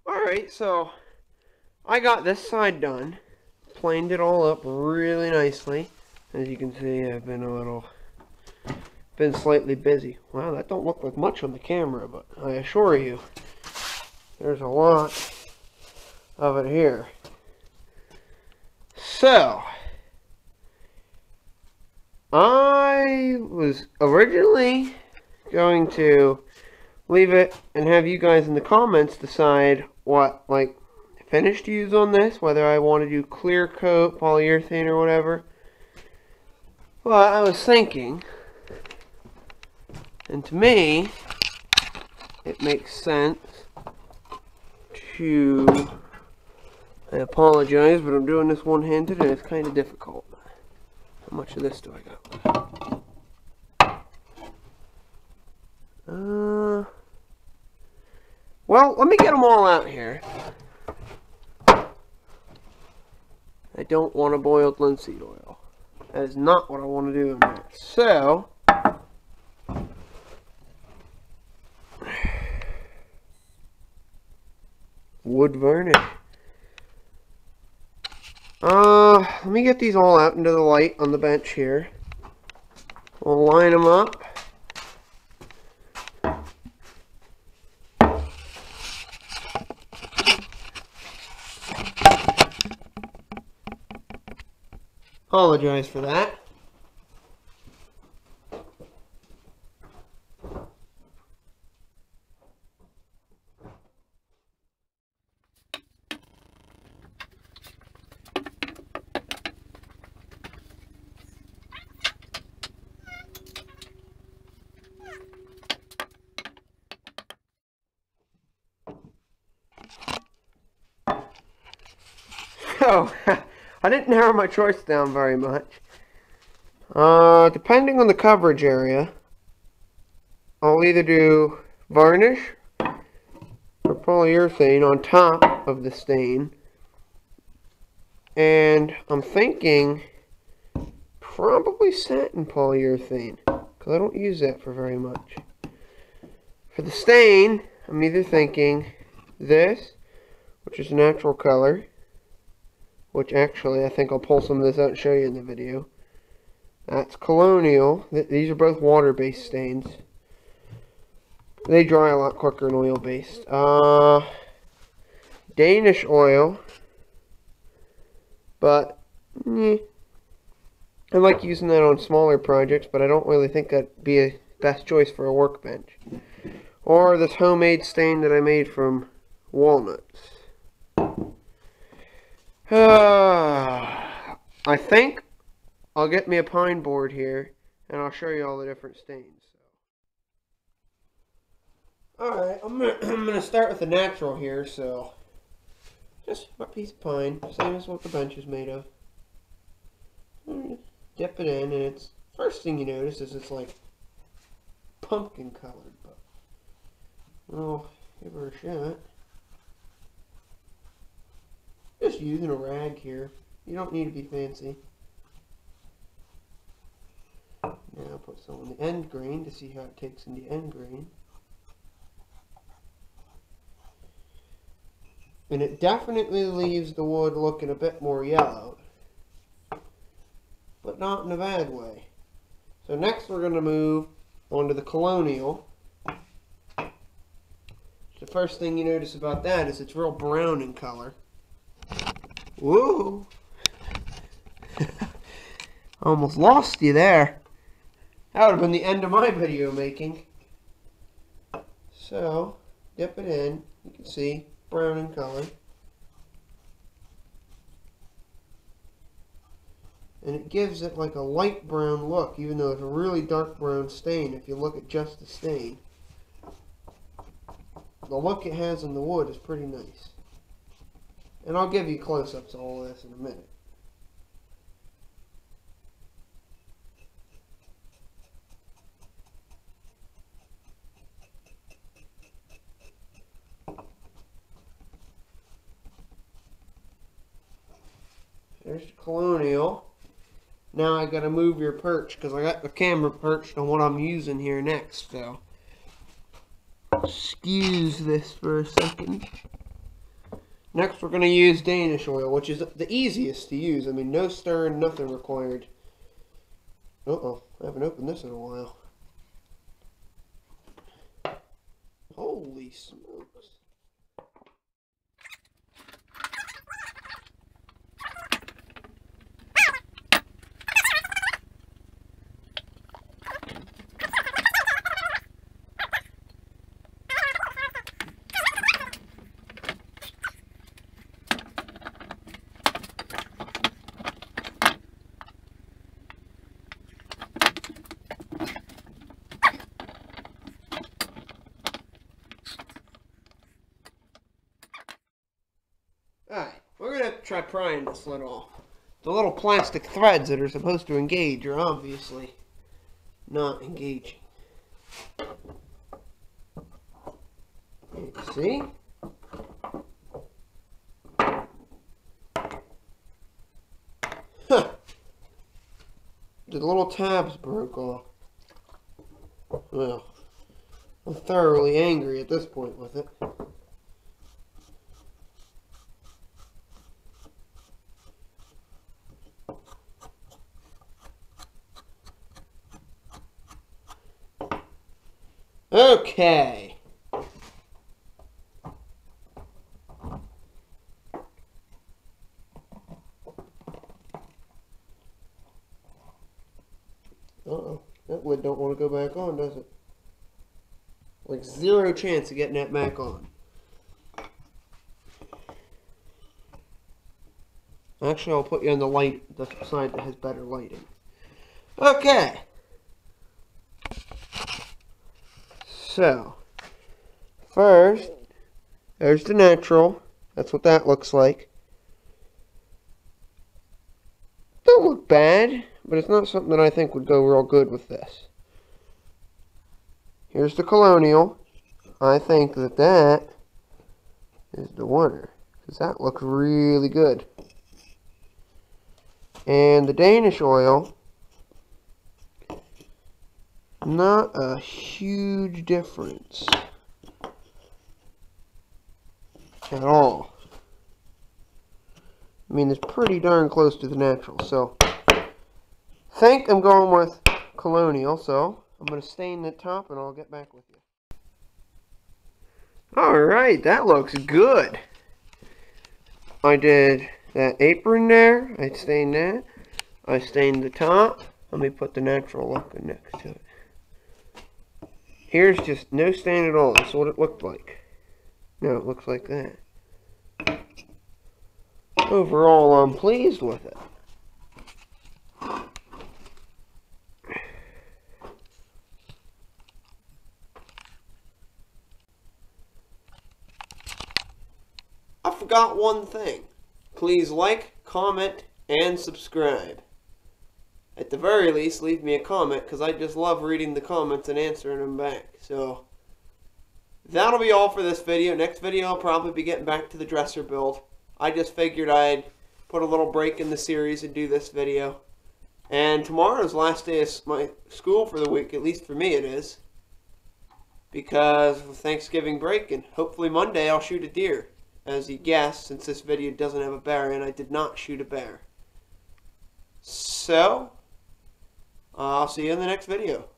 Alright, so I got this side done. Planed it all up really nicely. As you can see, I've been slightly busy. Wow, that don't look like much on the camera, but I assure you, there's a lot of it here. So, I was originally going to leave it and have you guys in the comments decide what, like, finish to use on this, whether I want to do clear coat, polyurethane, or whatever. Well, I was thinking, and to me, it makes sense to, I apologize, but I'm doing this one-handed and it's kind of difficult. How much of this do I got? Well, let me get them all out here. I don't want a boiled linseed oil. That is not what I want to do in there. So, wood varnish. Let me get these all out into the light on the bench here. We'll line them up. Apologize for that. So, I didn't narrow my choice down very much. Depending on the coverage area, I'll either do varnish or polyurethane on top of the stain. And I'm thinking probably satin polyurethane, because I don't use that for very much. For the stain, I'm either thinking this, which is natural color, which actually I think I'll pull some of this out and show you in the video. That's Colonial. These are both water-based stains. They dry a lot quicker than oil-based. Danish oil. But, I like using that on smaller projects, but I don't really think that'd be a best choice for a workbench. Or this homemade stain that I made from walnuts. I think I'll get me a pine board here, and I'll show you all the different stains. Alright, I'm gonna start with the natural here, so just a piece of pine, same as what the bench is made of. Dip it in, and it's first thing you notice is it's like pumpkin colored, but I'll give her a shot. Just using a rag here. You don't need to be fancy. Now put some on the end grain to see how it takes in the end grain. And it definitely leaves the wood looking a bit more yellow, but not in a bad way. So next we're going to move onto the Colonial. The first thing you notice about that is it's real brown in color. Woo! Almost lost you there. That would have been the end of my video making. So, dip it in. You can see, brown in color. And it gives it like a light brown look, even though it's a really dark brown stain if you look at just the stain. The look it has in the wood is pretty nice. And I'll give you close-ups of all of this in a minute. There's the Colonial. Now I gotta move your perch because I got the camera perched on what I'm using here next, so excuse this for a second. Next, we're going to use Danish oil, which is the easiest to use. I mean, no stirring, nothing required. Uh-oh, I haven't opened this in a while. Holy smokes. Alright, we're going to try prying this lid off. The little plastic threads that are supposed to engage are obviously not engaging. See? Huh. The little tabs broke off. Well, I'm thoroughly angry at this point with it. Okay. Uh-oh. That lid don't want to go back on, does it? Like zero chance of getting that back on. Actually, I'll put you on the light, the side that has better lighting. Okay. So, first, there's the natural. That's what that looks like. Don't look bad, but it's not something that I think would go real good with this. Here's the Colonial. I think that that is the winner, because that looks really good. And the Danish oil, not a huge difference at all. I mean, it's pretty darn close to the natural, so I think I'm going with Colonial, so I'm going to stain the top and I'll get back with you. Alright, that looks good. I did that apron there, I stained that, I stained the top. Let me put the natural look next to it. Here's just no stain at all. That's what it looked like. Now it looks like that. Overall, I'm pleased with it. I forgot one thing. Please like, comment, and subscribe. At the very least, leave me a comment, because I just love reading the comments and answering them back. So, that'll be all for this video. Next video, I'll probably be getting back to the dresser build. I just figured I'd put a little break in the series and do this video. And tomorrow's the last day of my school for the week, at least for me it is. Because of Thanksgiving break, and hopefully Monday I'll shoot a deer. As you guessed, since this video doesn't have a bear in, I did not shoot a bear. So, I'll see you in the next video.